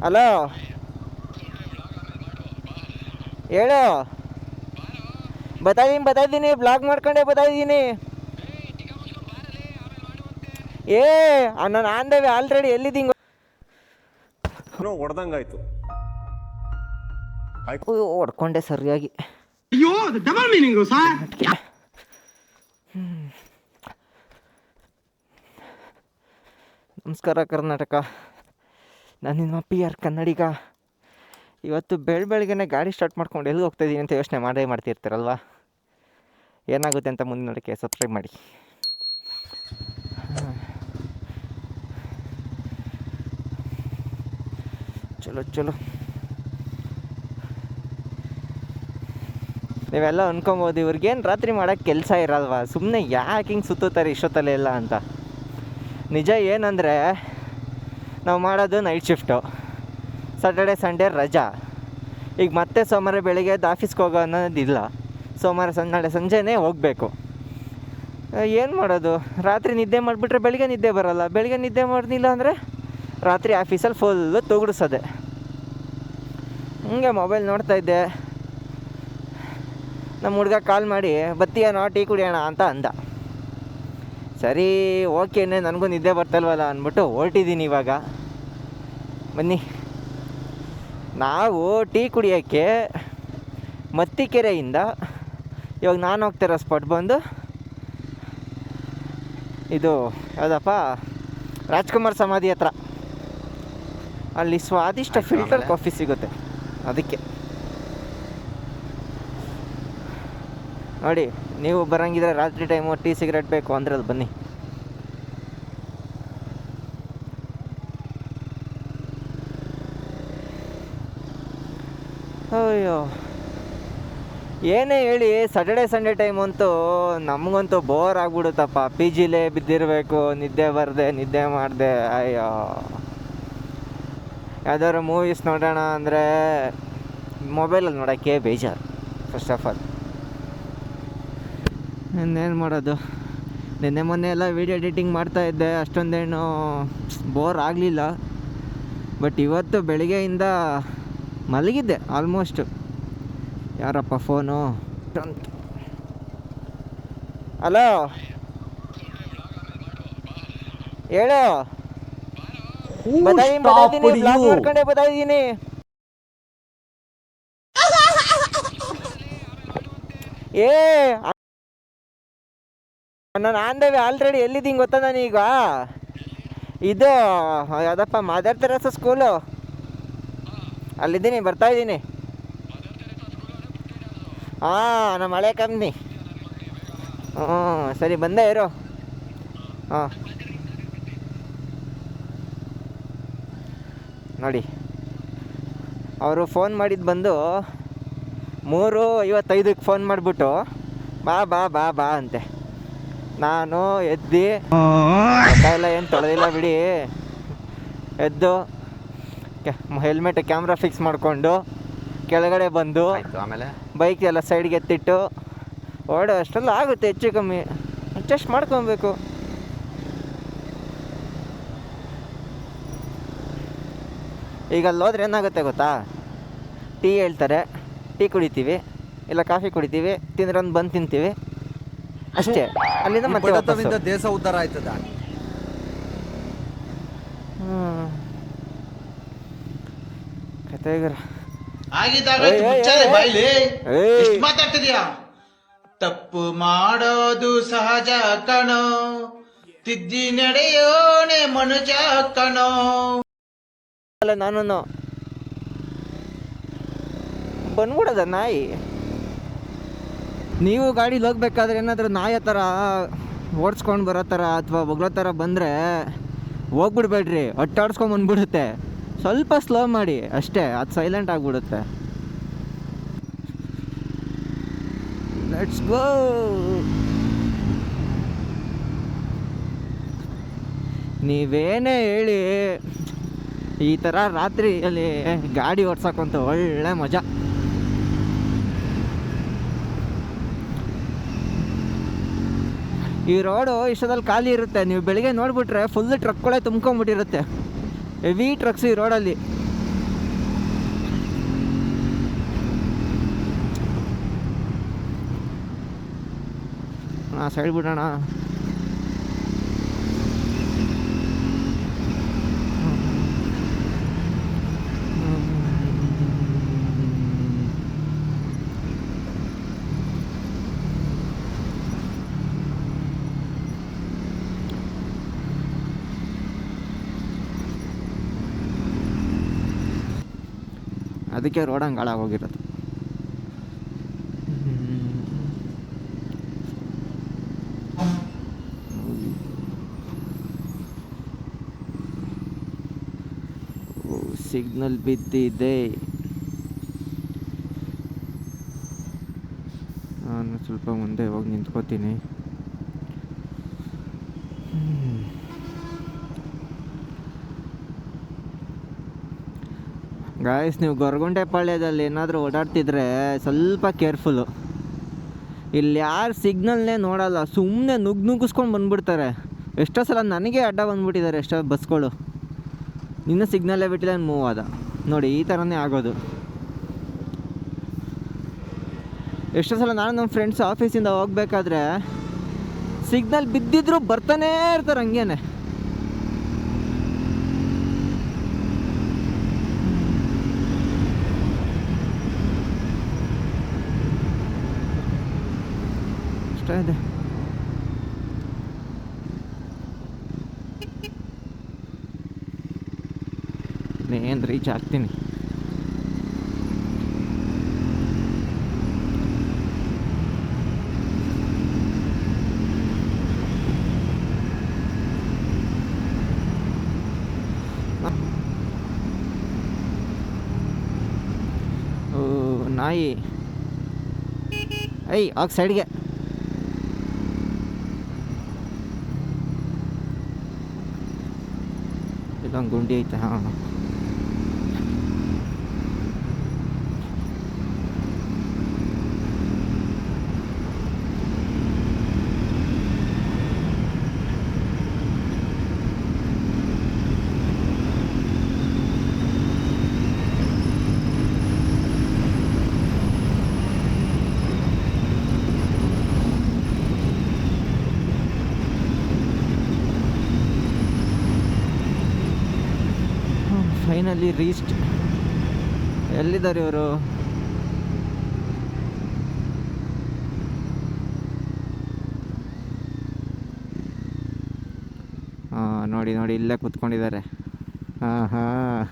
Hello, ಹೇಳು. ಬತಾಯಿದ್ದೀನಿ, blog ಮಾಡ್ಕೊಂಡೆ ಬತಾಯಿದ್ದೀನಿ. ನಾನು ಆಂದೇವೆ ಆಲ್ರೆಡಿ. ಎಲ್ಲಿದ್ದೀನಿ ಹೊಡೆದಂಗಾಯ್ತು. ಹೊಡ್ಕೊಂಡೆ ಸರಿಯಾಗಿ. ನಮಸ್ಕಾರ ಕರ್ನಾಟಕ, ನಾನು ನಿಮ್ಮ PR ಕನ್ನಡಿಗ. ಇವತ್ತು ಬೆಳಗ್ಗೆನೆ ಗಾಡಿ ಸ್ಟಾರ್ಟ್ ಮಾಡ್ಕೊಂಡು ಎಲ್ಲಿ ಹೋಗ್ತಾಯಿದ್ದೀನಿ ಅಂತ ಯೋಚನೆ ಮಾಡ್ತಿರ್ತೀರಲ್ವ. ಏನಾಗುತ್ತೆ ಅಂತ ಮುಂದೆ ನೋಡೋಕ್ಕೆ ಸಬ್ಸ್ಕ್ರೈಬ್ ಮಾಡಿ. ಚಲೋ ನೀವೆಲ್ಲ ಅನ್ಕೊಬೋದು, ಇವ್ರಿಗೇನು ರಾತ್ರಿ ಮಾಡೋಕ್ಕೆ ಕೆಲಸ ಇರಲ್ವ, ಸುಮ್ಮನೆ ಯಾಕೆ ಹಿಂಗೆ ಸುತ್ತುತ್ತಾರೆ ಇಷ್ಟೊತ್ತಲ್ಲೇ ಇಲ್ಲ ಅಂತ. ನಿಜ ಏನಂದರೆ, ನಾವು ಮಾಡೋದು ನೈಟ್ ಶಿಫ್ಟು, ಸಾಟರ್ಡೆ ಸಂಡೇ ರಜಾ. ಈಗ ಮತ್ತೆ ಸೋಮವಾರ ಬೆಳಿಗ್ಗೆ ಆಫೀಸ್ಗೆ ಹೋಗೋ ಅನ್ನೋದಿಲ್ಲ, ಸೋಮವಾರ ನಾಳೆ ಸಂಜೆನೇ ಹೋಗಬೇಕು. ಏನು ಮಾಡೋದು, ರಾತ್ರಿ ನಿದ್ದೆ ಮಾಡಿಬಿಟ್ರೆ ಬೆಳಿಗ್ಗೆ ನಿದ್ದೆ ಬರೋಲ್ಲ, ಬೆಳಿಗ್ಗೆ ನಿದ್ದೆ ಮಾಡೋದಿಲ್ಲ ಅಂದರೆ ರಾತ್ರಿ ಆಫೀಸಲ್ಲಿ ಫುಲ್ಲು ತೂಗುಡಿಸೋದೆ. ಹಂಗೆ ಮೊಬೈಲ್ ನೋಡ್ತಾಯಿದ್ದೆ, ನಮ್ಮ ಹುಡುಗ ಕಾಲ್ ಮಾಡಿ ಬತ್ತೀಯನೋ ಟೀ ಕುಡಿಯೋಣ ಅಂತ ಅಂದ. ಸರಿ ಓಕೆನೆ, ನನಗೂ ನಿದ್ದೆ ಬರ್ತಲ್ವಲ್ಲ ಅಂದ್ಬಿಟ್ಟು ಹೊರಟಿದ್ದೀನಿ. ಇವಾಗ ಬನ್ನಿ, ನಾವು ಟೀ ಕುಡಿಯೋಕ್ಕೆ ಮತ್ತಿಕೆರೆಯಿಂದ ಇವಾಗ ನಾನು ಹೋಗ್ತಿರೋ ಸ್ಪಾಟ್ ಬಂದು ಇದು ಯಾವುದಪ್ಪ, ರಾಜ್ಕುಮಾರ್ ಸಮಾಧಿ ಹತ್ರ. ಅಲ್ಲಿ ಸ್ವಾದಿಷ್ಟ ಫಿಲ್ಟರ್ ಕಾಫಿ ಸಿಗುತ್ತೆ. ಅದಕ್ಕೆ ನೋಡಿ, ನೀವು ಬರೋಂಗಿದ್ರೆ ರಾತ್ರಿ ಟೈಮು ಟೀ ಸಿಗರೇಟ್ ಬೇಕು ಅಂದರೆ ಅದು ಬನ್ನಿ. ಅಯ್ಯೋ, ಏನೇ ಹೇಳಿ, ಸಾಟರ್ಡೆ ಸಂಡೇ ಟೈಮ್ ಅಂತೂ ನಮಗಂತೂ ಬೋರ್ ಆಗ್ಬಿಡುತ್ತಪ್ಪ. PGಲೇ ಬಿದ್ದಿರಬೇಕು, ನಿದ್ದೆ ಬರದೆ, ನಿದ್ದೆ ಮಾಡಿದೆ. ಅಯ್ಯೋ, ಯಾವ್ದಾದ್ರು ಮೂವೀಸ್ ನೋಡೋಣ ಅಂದರೆ ಮೊಬೈಲಲ್ಲಿ ನೋಡೋಕ್ಕೆ ಬೇಜಾರು. ಫಸ್ಟ್ ಆಫ್ ಆಲ್ ಇನ್ನೇನು ಮಾಡೋದು, ನಿನ್ನೆ ಮೊನ್ನೆ ಎಲ್ಲ ವೀಡಿಯೋ ಎಡಿಟಿಂಗ್ ಮಾಡ್ತಾಯಿದ್ದೆ, ಅಷ್ಟೊಂದೇನು ಬೋರ್ ಆಗಲಿಲ್ಲ. ಬಟ್ ಇವತ್ತು ಬೆಳಿಗ್ಗೆಯಿಂದ ಮಲಗಿದ್ದೆ ಆಲ್ಮೋಸ್ಟು. ಯಾರಪ್ಪ ಫೋನು ಅಂತ. ಹಲೋ, ಹೇಳು. ಬತಾಯಿದ್ದೀನಿ, ಬ್ಲಾಗ್ ಮಾಡ್ಕೊಂಡೆ ಬತಾಯಿದ್ದೀನಿ. ನಾನು ಆಂದೇವೆ ಆಲ್ರೆಡಿ. ಎಲ್ಲಿದ್ದೀನಿ ಗೊತ್ತಾ ನಾನೀಗ? ಇದು ಯಾವುದಪ್ಪ, ಮದರ್ ತೆರೇಸಾ ಸ್ಕೂಲು, ಅಲ್ಲಿದ್ದೀನಿ, ಬರ್ತಾಯಿದ್ದೀನಿ. ನಮ್ಮ ಹಳೆ ಕಂಪ್ನಿ. ಸರಿ, ಬಂದೇ ಇರು. ನೋಡಿ, ಅವರು ಫೋನ್ ಮಾಡಿದ್ದು ಬಂದು 3:55ಕ್ಕೆ ಫೋನ್ ಮಾಡಿಬಿಟ್ಟು ಬಾ ಬಾ ಬಾ ಬಾ ಅಂತೆ. ನಾನು ಎದ್ದು, ಎಲ್ಲ ಏನು ತೊಳೆದಿಲ್ಲ ಬಿಡಿ, ಎದ್ದು ಹೆಲ್ಮೆಟ್ ಕ್ಯಾಮ್ರಾ ಫಿಕ್ಸ್ ಮಾಡಿಕೊಂಡು ಕೆಳಗಡೆ ಬಂದು ಆಮೇಲೆ ಬೈಕ್ ಎಲ್ಲ ಸೈಡ್ಗೆ ಎತ್ತಿಟ್ಟು ಓಡೋ ಅಷ್ಟೆಲ್ಲ ಆಗುತ್ತೆ, ಹೆಚ್ಚು ಕಮ್ಮಿ ಅಡ್ಜಸ್ಟ್ ಮಾಡ್ಕೊಬೇಕು. ಈಗ ಅಲ್ಲಿ ಹೋದ್ರೆ ಏನಾಗುತ್ತೆ ಗೊತ್ತಾ, ಟೀ ಹೇಳ್ತಾರೆ, ಟೀ ಕುಡಿತೀವಿ, ಇಲ್ಲ ಕಾಫಿ ಕುಡಿತೀವಿ, ತಿಂದ್ರೊಂದು ಬಂದು ತಿಂತೀವಿ ಅಷ್ಟೇ. ಅಲ್ಲಿಂದ ಮತ್ತೆ ದೇಶ ಉದ್ಧಾರ ಆಯ್ತದ. ಕತೆಗರ ಮಾತಾಡ್ತಿದ್ಯಾ? ತಪ್ಪು ಮಾಡೋದು ಸಹಜ ಕಣೋ, ತಿದ್ದಿ ನಡೆಯೋಣೆ ಮನುಜ ಕಣೋ. ನಾನು ಬಂದ್ಬಿಡೋದ ನಾಯಿ. ನೀವು ಗಾಡೀಲಿ ಹೋಗ್ಬೇಕಾದ್ರೆ ಏನಾದರೂ ನಾಯಿ ಥರ ಓಡಿಸ್ಕೊಂಡು ಬರೋ ಥರ ಅಥವಾ ಬೊಗ್ಳೋ ಥರ ಬಂದರೆ ಹೋಗ್ಬಿಡ್ಬೇಡ್ರಿ, ಅಟ್ಟಾಡ್ಸ್ಕೊಂಡು ಬಂದ್ಬಿಡುತ್ತೆ. ಸ್ವಲ್ಪ ಸ್ಲೋ ಮಾಡಿ ಅಷ್ಟೇ, ಅದು ಸೈಲೆಂಟ್ ಆಗಿಬಿಡುತ್ತೆ. Let's go. ನೀವೇನೇ ಹೇಳಿ, ಈ ಥರ ರಾತ್ರಿಯಲ್ಲಿ ಗಾಡಿ ಓಡ್ಸೋಕ್ಕಂತೂ ಒಳ್ಳೆ ಮಜಾ. ಈ ರೋಡು ಇಷ್ಟದಲ್ಲಿ ಖಾಲಿ ಇರುತ್ತೆ, ನೀವು ಬೆಳಿಗ್ಗೆ ನೋಡಿಬಿಟ್ರೆ ಫುಲ್ ಟ್ರಕ್ಗಳೇ ತುಂಬ್ಕೊಂಬಿಟ್ಟಿರುತ್ತೆ, ಹೆವಿ ಟ್ರಕ್ಸ್ ಈ ರೋಡಲ್ಲಿ. ಸೈಡ್ ಬಿಡೋಣ. ಅದಕ್ಕೆ ರೋಡ್ ಹಂಗೆ ಹಾಳಾಗೋಗಿರೋದು. ಸಿಗ್ನಲ್ ಬಿದ್ದಿದೆ. ನಾನು ಸ್ವಲ್ಪ ಮುಂದೆ ಹೋಗಿ ನಿಂತ್ಕೋತೀನಿ. ಗಾಯ್ಸ್, ನೀವು ಗೊರಗುಂಟೆಪಾಳ್ಯದಲ್ಲಿ ಏನಾದರೂ ಓಡಾಡ್ತಿದ್ರೆ ಸ್ವಲ್ಪ ಕೇರ್ಫುಲ್ಲು. ಇಲ್ಲಿ ಯಾರು ಸಿಗ್ನಲ್ನೇ ನೋಡಲ್ಲ, ಸುಮ್ಮನೆ ನುಗ್ಗಿಸ್ಕೊಂಡು ಬಂದುಬಿಡ್ತಾರೆ. ಎಷ್ಟೋ ಸಲ ನನಗೆ ಅಡ್ಡ ಬಂದುಬಿಟ್ಟಿದ್ದಾರೆ ಎಷ್ಟೋ ಬಸ್ಗಳು. ಇನ್ನೂ ಸಿಗ್ನಲ್ಲೇ ಬಿಟ್ಟಿಲ್ಲ, ಮೂವ್ ಆದ. ನೋಡಿ, ಈ ಥರನೇ ಆಗೋದು. ಎಷ್ಟೋ ಸಲ ನಾನು ನಮ್ಮ ಫ್ರೆಂಡ್ಸ್ ಆಫೀಸಿಂದ ಹೋಗ್ಬೇಕಾದ್ರೆ ಸಿಗ್ನಲ್ ಬಿದ್ದಿದ್ರು ಬರ್ತಾನೇ ಇರ್ತಾರೆ ಹಂಗೇನೆ. ಅಷ್ಟೇ ಇದೆ. ಏನು ರೀಚ್ ಆಗ್ತೀನಿ. ನಾಯಿ ಆಗ ಸೈಡ್ಗೆ. ಇಲ್ಲೊಂದು ಗುಂಡಿ ಐತೆ. ಹಾಂ, ಫೈನಲಿ ರೀಚ್ಡ್. ಎಲ್ಲಿದ್ದಾರೆ ಇವರು? ನೋಡಿ ನೋಡಿ, ಇಲ್ಲೇ ಕೂತ್ಕೊಂಡಿದ್ದಾರೆ. ಹಾಂ ಹಾಂ,